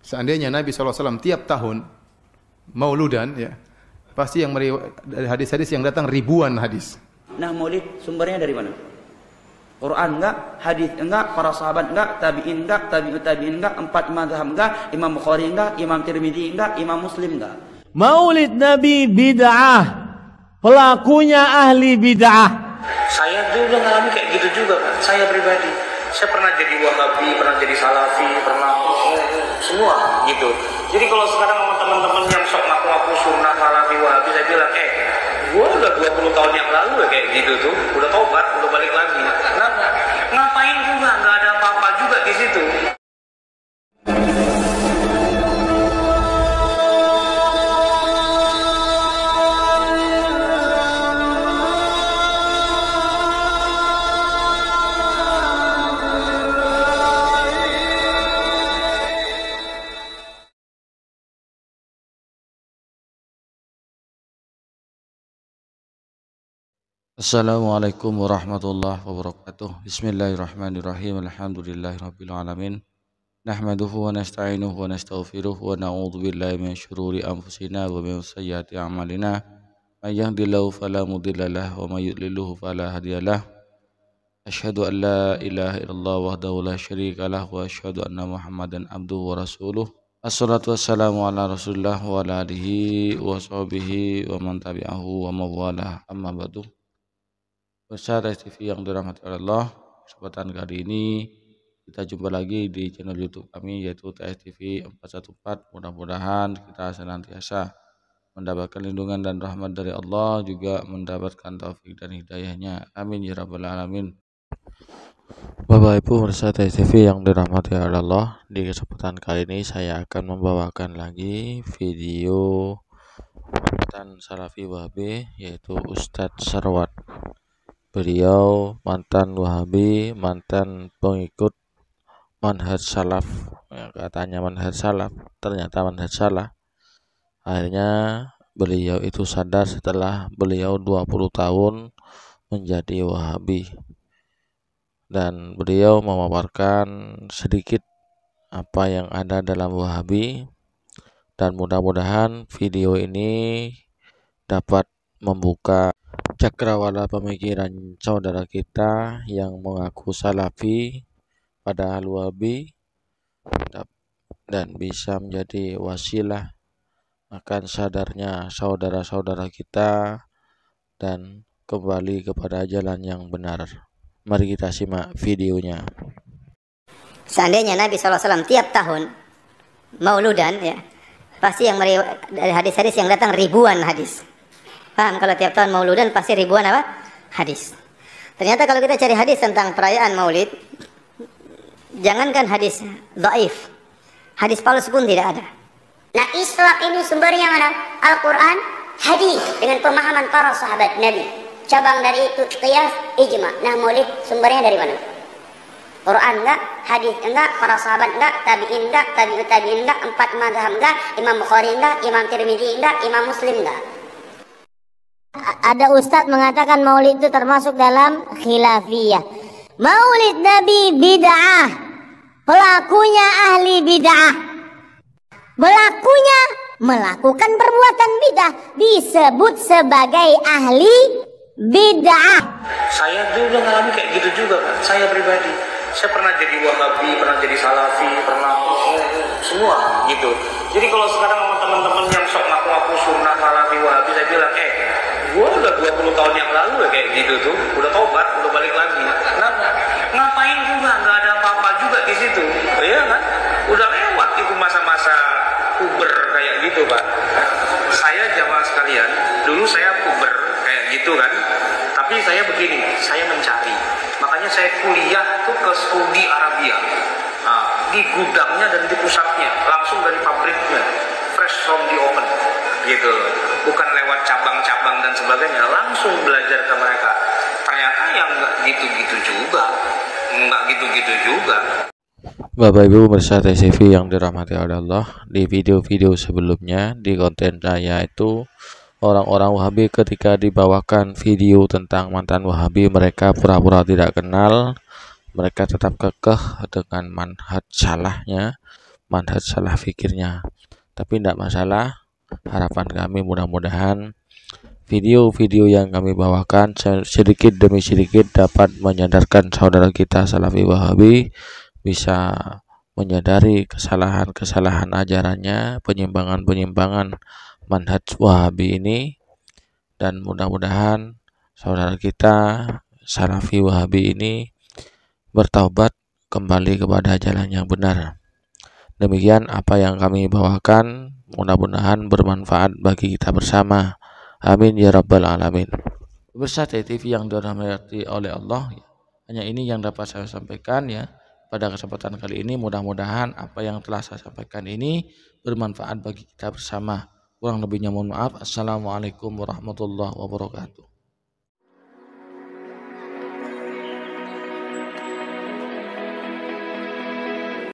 Seandainya Nabi SAW tiap tahun mauludan, ya, pasti yang dari hadis-hadis yang datang ribuan hadis. Nah, maulid sumbernya dari mana? Quran enggak, hadis enggak, para sahabat enggak, tabi'in enggak, tabi'ut tabi'in enggak, empat mazhab enggak, Imam Bukhari enggak, Imam Tirmidzi enggak, Imam Muslim enggak. Maulid Nabi bid'ah, pelakunya ahli bid'ah. Saya dulu ngalamin kayak gitu juga, Pak. Saya pribadi, saya pernah jadi Wahabi, pernah jadi Salafi, pernah semua gitu. Jadi kalau sekarang sama teman-teman yang sok ngaku-ngaku sunnah, Salafi, Wahabi, saya bilang, gua udah 20 tahun yang lalu ya kayak gitu tuh, udah tobat, udah balik lagi. Nah, ngapain juga, nggak ada apa-apa juga di situ. Assalamualaikum warahmatullahi wabarakatuh. Bismillahirrahmanirrahim. Alhamdulillahirabbil alamin. Nahmaduhu wa nasta'inuhu wa nastaghfiruh wa na'udzu billahi min syururi anfusina wa min sayyiati a'malina. May yahdihillahu fala mudhillalah wa may yudlilhu fala hadiyalah. Asyhadu an la ilaha illallah wahdahu la syarikalah wa asyhadu anna Muhammadan abduhu wa rasuluh. Assalatu wassalamu ala Rasulillah wa ala alihi wa sahbihi wa man tabi'ahu wa mawalah. Amma ba'du. Pemirsa TV yang dirahmati Allah, kesempatan kali ini kita jumpa lagi di channel YouTube kami yaitu TV 414. Mudah-mudahan kita senantiasa mendapatkan lindungan dan rahmat dari Allah, juga mendapatkan taufik dan hidayahnya. Amin ya rabbal alamin. Bapak Ibu pemirsa TV yang dirahmati Allah, di kesempatan kali ini saya akan membawakan lagi video mantan Salafi Wahabi yaitu Ustadz Sarwat. Beliau mantan Wahabi, mantan pengikut manhaj salaf, ya, katanya manhaj salaf, ternyata manhaj salah. Akhirnya beliau itu sadar setelah beliau 20 tahun menjadi Wahabi, dan beliau memaparkan sedikit apa yang ada dalam Wahabi, dan mudah-mudahan video ini dapat membuka cakrawala pemikiran saudara kita yang mengaku Salafi padahal Wahabi, dan bisa menjadi wasilah akan sadarnya saudara-saudara kita dan kembali kepada jalan yang benar. Mari kita simak videonya. Seandainya Nabi SAW tiap tahun mauludan, ya, pasti yang dari hadis-hadis yang datang ribuan hadis. Paham? Kalau tiap tahun mauludan pasti ribuan apa? Hadis. Ternyata kalau kita cari hadis tentang perayaan maulid, jangankan hadis dhaif, hadis palsu pun tidak ada. Nah, Islam ini sumbernya mana? Al-Quran, hadis dengan pemahaman para sahabat Nabi. Cabang dari itu qiyas, ijma. Nah, maulid sumbernya dari mana? Quran enggak, hadis enggak, para sahabat enggak, tabi'in enggak, tabi'ut tabi'in enggak, empat mazhab enggak, Imam Bukhari enggak, Imam Tirmidzi enggak, Imam Muslim enggak. Ada ustadz mengatakan maulid itu termasuk dalam khilafiyah. Maulid Nabi bid'ah, pelakunya ahli bid'ah. Pelakunya melakukan perbuatan bid'ah disebut sebagai ahli bid'ah. Saya dulu ngalamin kayak gitu juga, Pak. Saya pribadi, saya pernah jadi Wahabi, pernah jadi Salafi, pernah semua gitu. Jadi kalau sekarang sama teman-teman yang sok ngaku-ngaku sunnah, Salafi, Wahabi, saya bilang, gua udah 20 tahun yang lalu ya kayak gitu tuh, udah tobat, udah balik lagi. Nah, ngapain juga, nggak ada apa-apa juga di situ, ya kan? Udah lewat itu masa-masa puber kayak gitu, Pak. Saya jamaah sekalian, dulu saya puber kayak gitu kan, tapi saya begini, saya mencari. Makanya saya kuliah tuh ke Saudi Arabia, di gudangnya dan di pusatnya, langsung dari pabriknya, fresh from the oven, gitu. Bukan lewat cabang-cabang dan sebagainya, langsung belajar ke mereka. Ternyata yang nggak gitu-gitu juga. Bapak Ibu pemirsa TV yang dirahmati Allah, di video-video sebelumnya di konten saya itu orang-orang Wahabi ketika dibawakan video tentang mantan Wahabi, mereka pura-pura tidak kenal, mereka tetap kekeh dengan manhaj salahnya, manhaj salah fikirnya. Tapi tidak masalah, harapan kami mudah-mudahan video-video yang kami bawakan sedikit demi sedikit dapat menyadarkan saudara kita Salafi Wahabi, bisa menyadari kesalahan-kesalahan ajarannya, penyimpangan-penyimpangan manhaj Wahabi ini, dan mudah-mudahan saudara kita Salafi Wahabi ini bertaubat kembali kepada jalan yang benar. Demikian apa yang kami bawakan, mudah-mudahan bermanfaat bagi kita bersama. Amin ya rabbal alamin. Pemirsa TV yang dirahmati oleh Allah, hanya ini yang dapat saya sampaikan ya pada kesempatan kali ini. Mudah-mudahan apa yang telah saya sampaikan ini bermanfaat bagi kita bersama. Kurang lebihnya mohon maaf. Assalamualaikum warahmatullahi wabarakatuh.